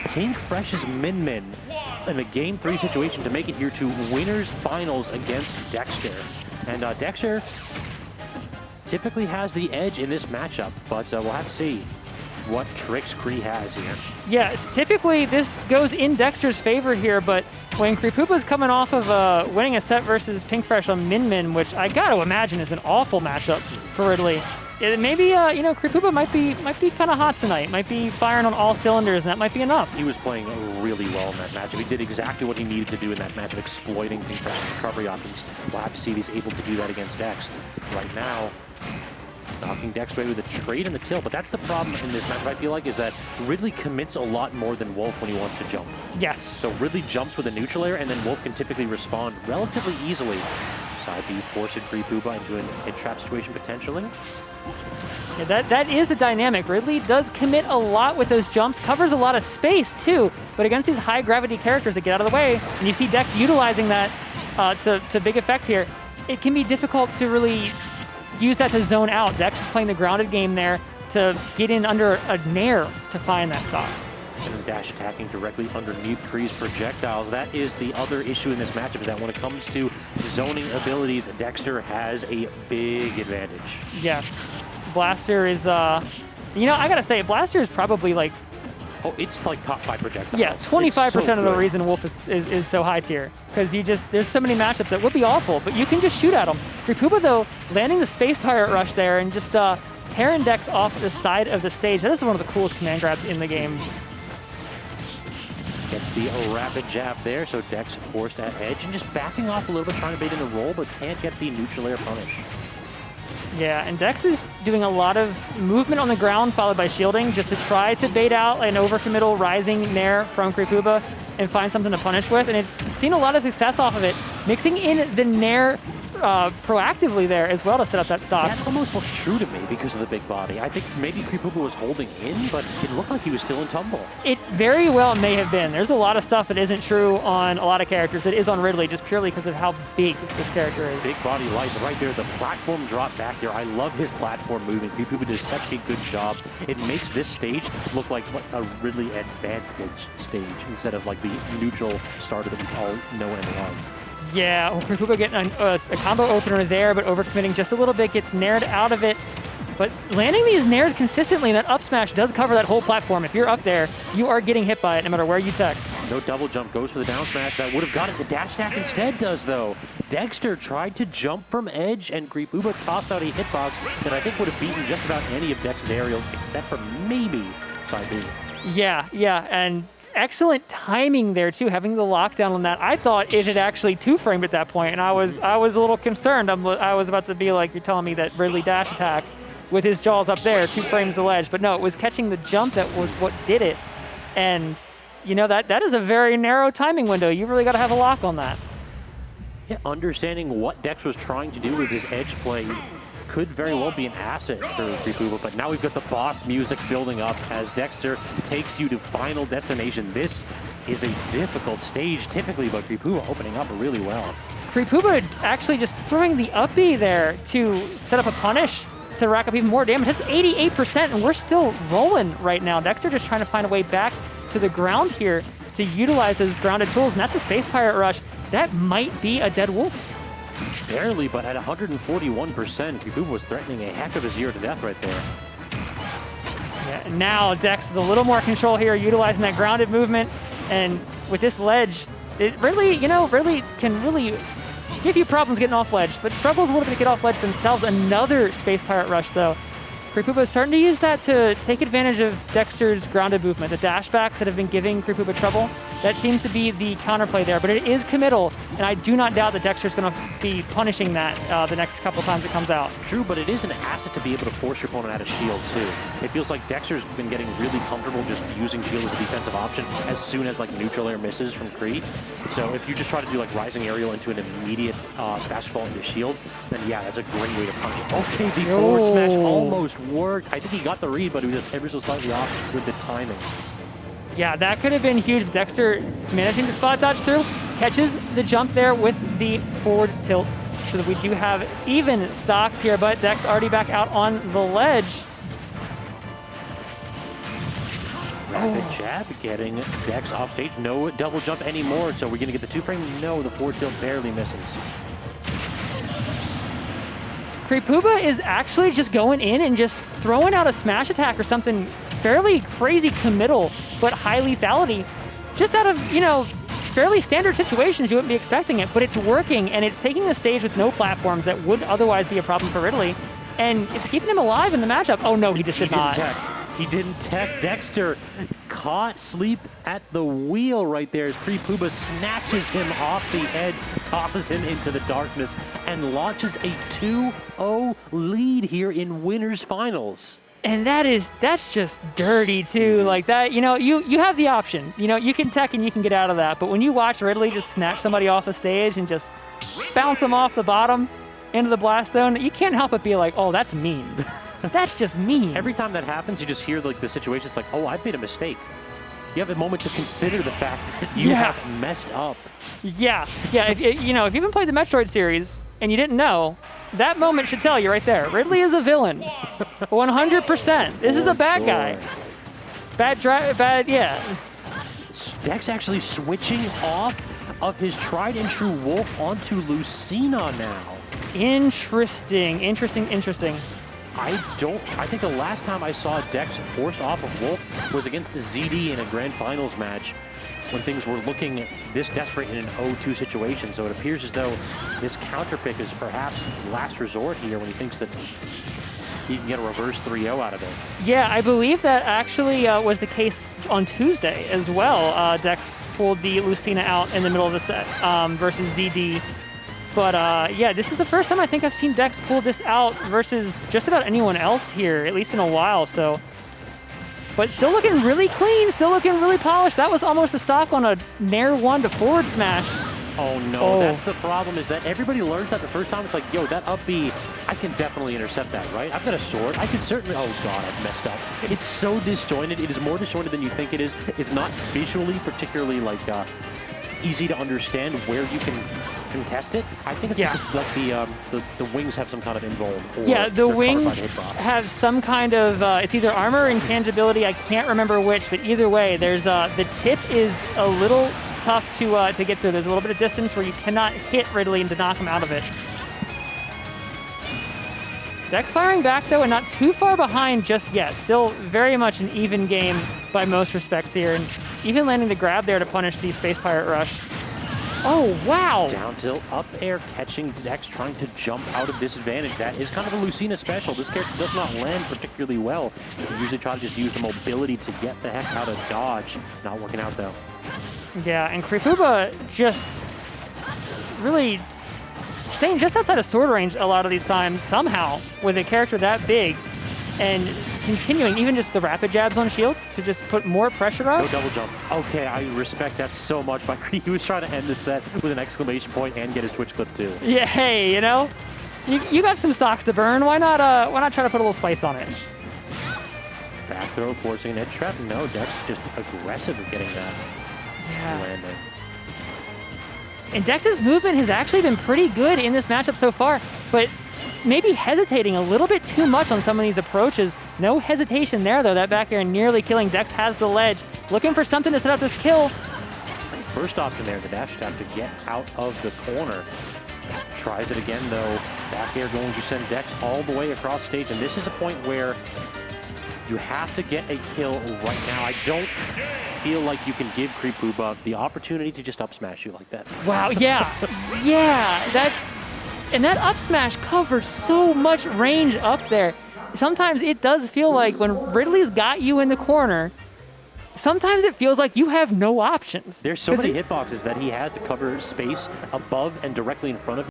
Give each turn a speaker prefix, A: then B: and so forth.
A: Pink Fresh's Min Min in a Game 3 situation to make it here to winners finals against Dexter. And Dexter typically has the edge in this matchup, but we'll have to see what tricks Cree has here.
B: Yeah, typically this goes in Dexter's favor here, but when Creepooba's coming off of winning a set versus Pink Fresh on Min Min, which I gotta imagine is an awful matchup for Ridley, maybe you know, Creepooba might be kind of hot tonight, might be firing on all cylinders, and that might be enough.
A: He was playing really well in that matchup. He did exactly what he needed to do in that matchup, exploiting Pink Fresh's recovery options. We'll have to see if he's able to do that against Dex. Right now, knocking Dex away with a trade and the tilt, but that's the problem in this matchup, I feel like, is that Ridley commits a lot more than Wolf when he wants to jump.
B: Yes.
A: So Ridley jumps with a neutral air, and then Wolf can typically respond relatively easily. Side B forcing Creepooba into a hit trap situation potentially.
B: Yeah, that is the dynamic. Ridley does commit a lot with those jumps, covers a lot of space too, but against these high gravity characters that get out of the way, and you see Dex utilizing that to big effect here, it can be difficult to really use that to zone out. Dex is playing the grounded game there to get in under a nair to find that stop.
A: And dash attacking directly underneath Cree's projectiles. That is the other issue in this matchup, is that when it comes to zoning abilities, Dexter has a big advantage.
B: Yes. Blaster is, you know, I gotta say, Blaster is probably like...
A: Oh, it's like top 5 projectiles.
B: Yeah, 25%
A: so
B: of the reason Wolf is so high tier. Because there's so many matchups that would be awful, but you can just shoot at them. Creepooba, though, landing the Space Pirate Rush there and just tearing Dex off the side of the stage. That is one of the coolest command grabs in the game.
A: Gets the rapid jab there, so Dex forced at edge and just backing off a little bit, trying to bait in the roll, but can't get the neutral air punish.
B: Yeah, and Dex is doing a lot of movement on the ground followed by shielding just to try to bait out an overcommittal rising nair from Creepooba and find something to punish with, and it's seen a lot of success off of it, mixing in the nair proactively there as well to set up that stock.
A: That almost looked true to me because of the big body. I think maybe Creepooba was holding in, but it looked like he was still in tumble.
B: It very well may have been. There's a lot of stuff that isn't true on a lot of characters. It is on Ridley just purely because of how big this character is.
A: Big body light right there. The platform drop back there. I love his platform movement. Creepooba does such a good job. It makes this stage look like a Ridley advantage stage instead of like the neutral starter that we all know and love.
B: Yeah, Creepooba getting a combo opener there, but overcommitting just a little bit, gets nared out of it. But landing these nairs consistently, that up smash does cover that whole platform. If you're up there, you are getting hit by it no matter where you tech.
A: No double jump, goes for the down smash. That would have got it. The dash attack instead does, though. Dexter tried to jump from edge, and Creepooba tossed out a hitbox that I think would have beaten just about any of Dex's aerials, except for maybe side B.
B: Yeah, and excellent timing there too, having the lockdown on that. I thought it had actually two-framed at that point, and I was a little concerned. I was about to be like, you're telling me that Ridley dash attack with his jaws up there, 2 frames the ledge, but no, it was catching the jump that was what did it. And you know, that is a very narrow timing window. You really got to have a lock on that.
A: Yeah, understanding what Dex was trying to do with his edge play could very well be an asset for Creepooba, but now we've got the boss music building up as Dexter takes you to final destination. This is a difficult stage typically, but Creepooba opening up really well.
B: Creepooba actually just throwing the up B there to set up a punish to rack up even more damage. That's 88%, and we're still rolling right now. Dexter just trying to find a way back to the ground here to utilize his grounded tools, and that's a Space Pirate Rush. That might be a dead wolf.
A: Barely, but at 141%, Creepooba was threatening a heck of a 0 to death right there.
B: Yeah, and now Dex with a little more control here, utilizing that grounded movement, and with this ledge, it really, you know, really can really give you problems getting off ledge, but struggles a little bit to get off ledge themselves. Another Space Pirate Rush, though. Creepooba is starting to use that to take advantage of Dexter's grounded movement. The dashbacks that have been giving Creepooba trouble, that seems to be the counterplay there, but it is committal, and I do not doubt that Dexter's going to be punishing that the next couple times it comes out.
A: True, but it is an asset to be able to force your opponent out of shield, too. It feels like Dexter's been getting really comfortable just using shield as a defensive option as soon as, like, neutral air misses from Cree. So if you just try to do, like, rising aerial into an immediate fastball into shield, then, yeah, that's a great way to punish it. Okay, the forward smash almost worked. I think he got the read, but he was just ever so slightly off with the timing.
B: Yeah, that could have been huge. Dexter managing to spot dodge through, catches the jump there with the forward tilt so that we do have even stocks here, but Dex already back out on the ledge.
A: Rapid jab getting Dex off stage. No double jump anymore. So we're going to get the 2-frame. No, the forward tilt barely misses.
B: Creepooba is actually just going in and just throwing out a smash attack or something fairly crazy committal, but high lethality. Just out of, you know, fairly standard situations, you wouldn't be expecting it, but it's working, and it's taking the stage with no platforms that would otherwise be a problem for Ridley, and it's keeping him alive in the matchup. Oh no, he just did not.
A: He didn't tech. Dexter caught sleep at the wheel right there as Creepooba snatches him off the edge, tosses him into the darkness, and launches a 2-0 lead here in winners finals.
B: And that's just dirty too. Like that, you know, you have the option. You know, you can tech and you can get out of that. But when you watch Ridley just snatch somebody off the stage and just bounce them off the bottom into the blast zone, you can't help but be like, oh, that's mean. That's just mean.
A: Every time that happens, you just hear like the situation. It's like, oh, I've made a mistake. You have a moment to consider the fact that you have messed up.
B: Yeah. If you know, if you haven't played the Metroid series and you didn't know, that moment should tell you right there. Ridley is a villain, 100%. This is a bad guy. Bad. Yeah.
A: Dex actually switching off of his tried and true Wolf onto Lucina now.
B: Interesting.
A: I think the last time I saw Dex forced off of Wolf was against the ZD in a grand finals match when things were looking this desperate in an 0-2 situation. So it appears as though this counter pick is perhaps last resort here when he thinks that he can get a reverse 3-0 out of it.
B: Yeah, I believe that actually was the case on Tuesday as well. Dex pulled the Lucina out in the middle of the set versus ZD. But yeah, this is the first time I think I've seen Dex pull this out versus just about anyone else here, at least in a while. So, but still looking really clean, still looking really polished. That was almost a stock on a Nair 1 to forward smash.
A: Oh no, that's the problem, is that everybody learns that the first time. It's like, yo, that up B, I can definitely intercept that, right? I've got a sword. I can certainly, oh God, I've messed up. It's so disjointed. It is more disjointed than you think it is. It's not visually particularly like easy to understand where you can contest it. I think it's just like the wings have some kind of invuln.
B: Yeah, the wings have some kind of, it's either armor or intangibility. I can't remember which, but either way, there's the tip is a little tough to get through. There's a little bit of distance where you cannot hit Ridley and to knock him out of it. Dex firing back though, and not too far behind just yet. Still very much an even game by most respects here, and even landing the grab there to punish the Space Pirate Rush. Oh, wow!
A: Down tilt, up air, catching Dex, trying to jump out of disadvantage. That is kind of a Lucina special. This character does not land particularly well. You usually try to just use the mobility to get the heck out of dodge. Not working out though.
B: Yeah, and Creepooba just really staying just outside of sword range a lot of these times, somehow, with a character that big, and continuing even just the rapid jabs on shield to just put more pressure on.
A: No double jump. Okay, I respect that so much. He was trying to end the set with an exclamation point and get his Twitch clip too.
B: Yeah, hey, you know, you got some stocks to burn. Why not try to put a little spice on it?
A: Back throw, forcing an edge trap. No, Dex just aggressive at getting that landing.
B: And Dex's movement has actually been pretty good in this matchup so far, but maybe hesitating a little bit too much on some of these approaches. No hesitation there, though. That back air nearly killing. Dex has the ledge. Looking for something to set up this kill.
A: First option there, the dash tap to get out of the corner. Tries it again, though. Back air going to send Dex all the way across stage, and this is a point where you have to get a kill right now. I don't feel like you can give Creepooba the opportunity to just up smash you like that.
B: Wow, yeah. And that up smash covered so much range up there. Sometimes it does feel like when Ridley's got you in the corner, sometimes it feels like you have no options.
A: There's so many hitboxes that he has to cover space above and directly in front of you.